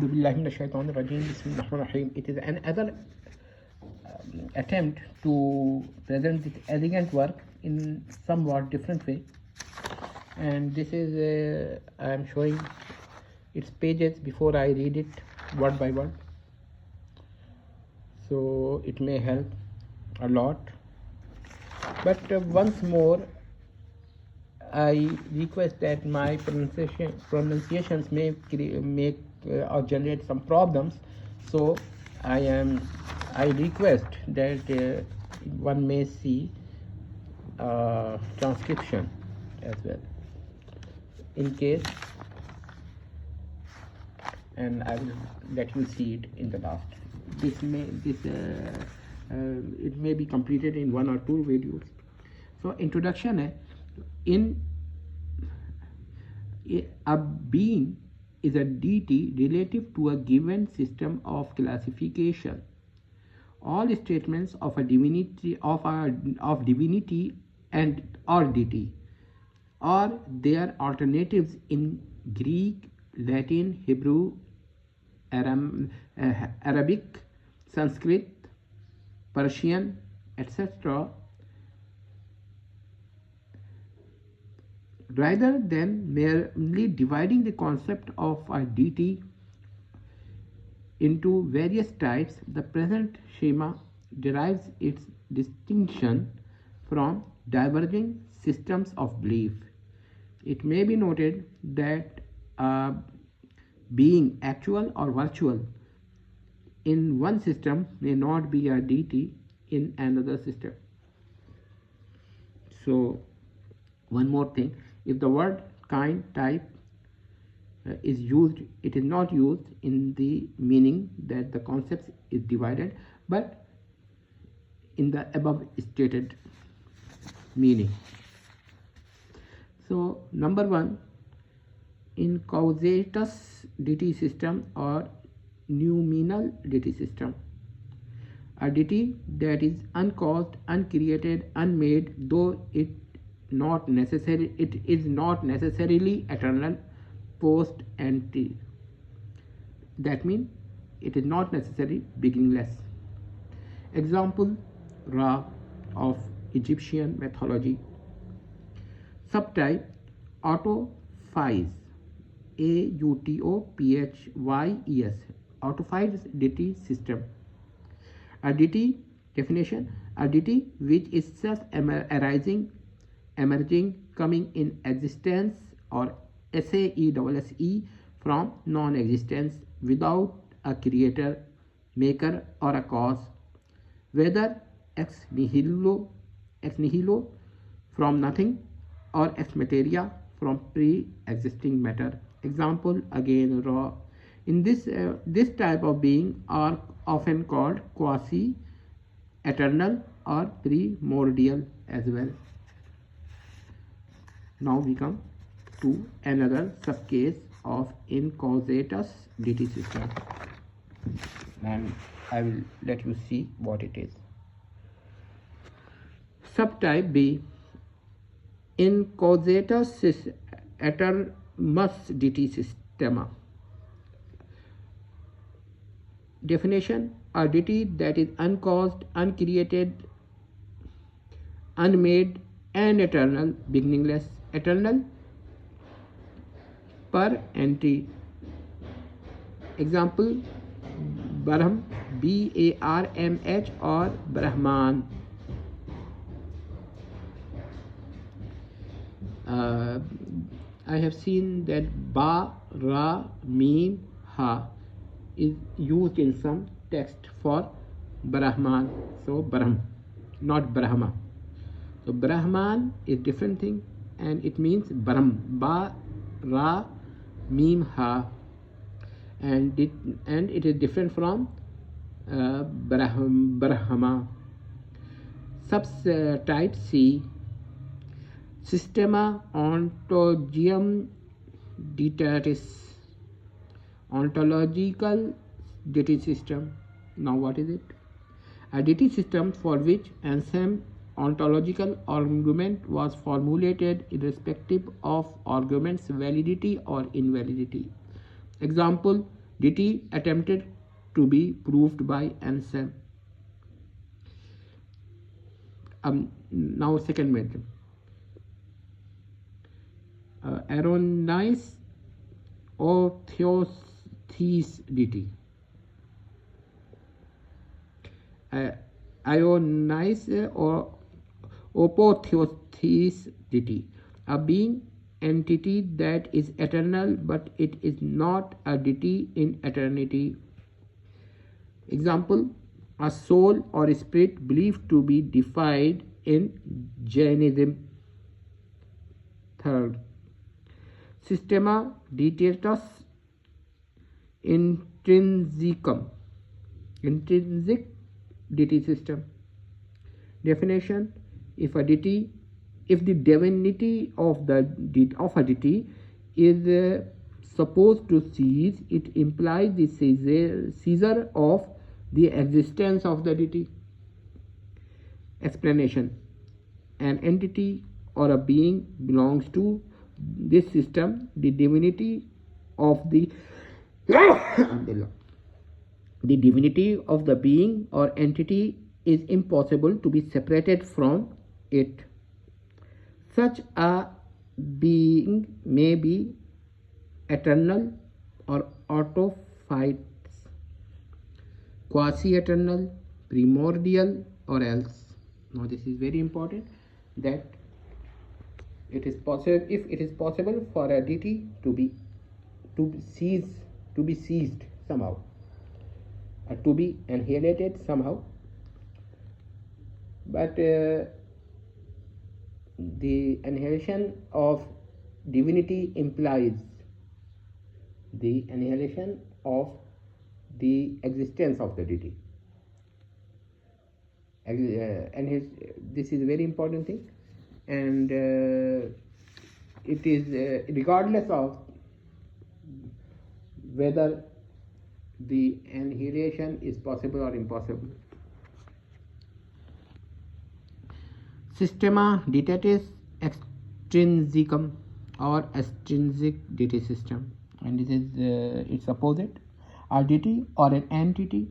It is another attempt to present this elegant work in somewhat different way, and this is I am showing its pages before I read it word by word, so it may help a lot. But once more, I request that my pronunciations may make or generate some problems. So I request that one may see transcription as well, in case, and I will let you see it in the last. It may be completed in 1 or 2 videos. So introduction है. In a being is a deity relative to a given system of classification. All statements of a divinity of divinity and or deity or their alternatives in Greek, Latin, Hebrew, Arabic, Sanskrit, Persian, etc., rather than merely dividing the concept of a deity into various types, the present schema derives its distinction from diverging systems of belief. It may be noted that a being, actual or virtual, in one system may not be a deity in another system. So, one more thing, if the word kind, type is used, it is not used in the meaning that the concept is divided, but in the above stated meaning. So, number 1, in causatus deity system or noumenal deity system, a deity that is uncaused, uncreated, unmade, though it is not necessarily eternal, post anti. That means it is not necessarily beginningless. Example, Ra of Egyptian mythology. Subtype, Autophyes, Autophyes, Autophyes deity system. A deity, definition, a deity which is self-arising, emerging, coming in existence, or SAE from non-existence, without a creator, maker, or a cause, whether ex nihilo from nothing, or ex materia from pre-existing matter. Example, again, Ra. In this type of being are often called quasi-eternal or primordial as well. Now we come to another subcase of incausatus deity system, and I will let you see what it is. Subtype B, incausatus aetermus deity system. Definition, a deity that is uncaused, uncreated, unmade, and eternal, beginningless, eternal, per entity. Example, Brahm, Barmh, or Brahman. I have seen that Ba, Ra, Mim, Ha is used in some text for Brahman. So Brahm, not Brahma. So Brahman is different thing, and it means Brahm, Ba, Ra, Mim, Ha, and it is different from Brahma. Subtype C, Systema Ontologium Deities, ontological deity system. Now what is it? A deity system for which an ontological argument was formulated irrespective of argument's validity or invalidity. Example, deity attempted to be proved by Anselm. Now second method. Erroneous or theosthesis deity. Ionize or apotheosis deity, a being entity that is eternal, but it is not a deity in eternity. Example, a soul or spirit believed to be deified in Jainism. Third, Systema Deities Intrinsicum, intrinsic deity system. Definition: if the divinity of a deity is supposed to cease, it implies the seizure of the existence of the deity. Explanation: an entity or a being belongs to this system. The divinity of the divinity of the being or entity is impossible to be separated from it. Such a being may be eternal or autophytes, quasi-eternal, primordial, or else. Now this is very important, that it is possible, if it is possible for a deity to be seized somehow, to be annihilated somehow, but the annihilation of divinity implies the annihilation of the existence of the deity. This is a very important thing, and it is regardless of whether the annihilation is possible or impossible. Systema Deities Extrinsicum or extrinsic deity system, and this is its opposite, a deity or an entity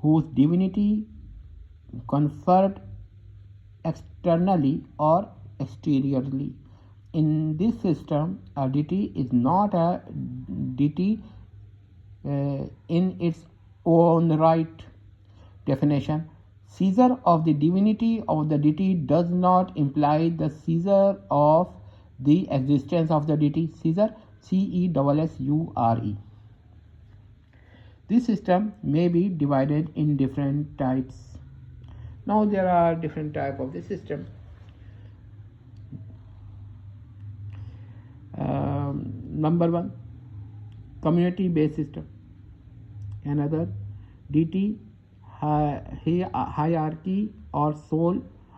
whose divinity conferred externally or exteriorly. In this system, a deity is not a deity in its own right. Definition: seizure of the divinity of the deity does not imply the seizure of the existence of the deity. Seizure, Cessure. This system may be divided in different types. Now there are different types of this system. Number one, community-based system. Another, deity hierarchy or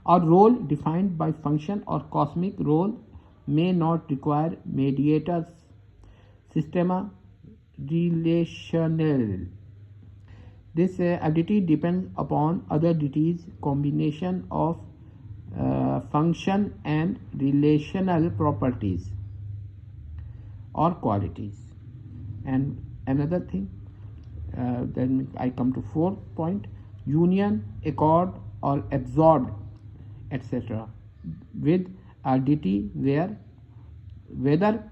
role defined by function or cosmic role may not require mediators. Systema relational. This deity depends upon other deities, combination of function and relational properties or qualities. And another thing, then I come to fourth point, union, accord or absorbed, etc. with a deity whether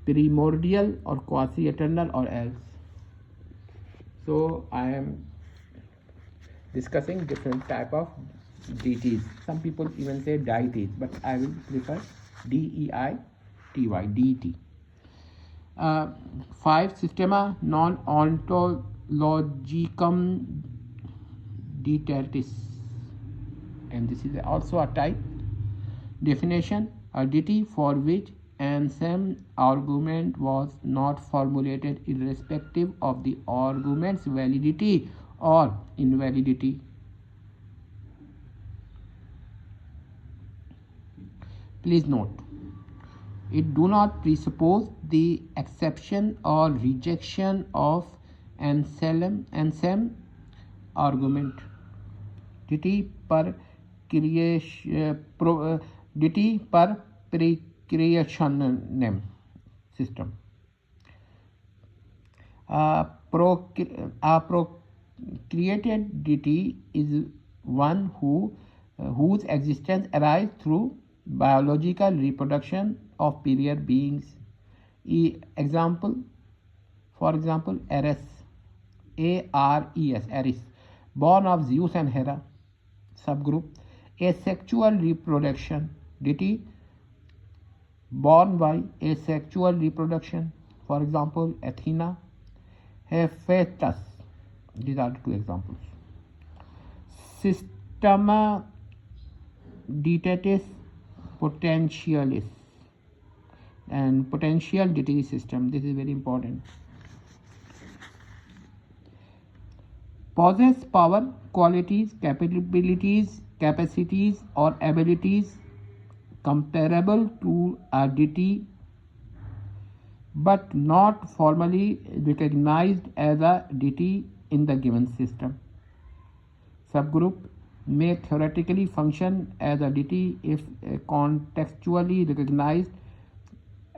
primordial or quasi-eternal or else. So I am discussing different type of deities. Some people even say deities, but I will prefer Deity, deity. 5. Systema non-ontologicum Deities, and this is also a type. Definition: a deity for which an same argument was not formulated irrespective of the argument's validity or invalidity. Please note, it do not presuppose the acceptation or rejection of an same argument. Deity per precreationem system. A procreated deity is one whose existence arises through biological reproduction of superior beings. Example, for example, Ares, Ares, Ares, born of Zeus and Hera. Subgroup, asexual reproduction, deity born by asexual reproduction. For example, Athena, Hephaestus. These are the two examples. Systema Deities Potentialis and potential deity system. This is very important. Possess power, qualities, capabilities, capacities, or abilities comparable to a deity but not formally recognized as a deity in the given system. Subgroup, may theoretically function as a deity if contextually recognized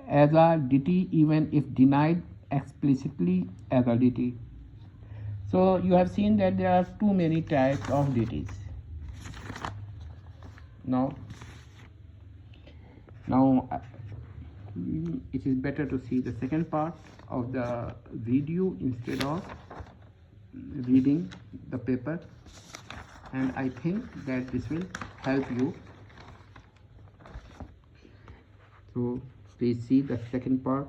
as a deity even if denied explicitly as a deity. So you have seen that there are too many types of deities. Now it is better to see the second part of the video instead of reading the paper, and I think that this will help you. So please see the second part.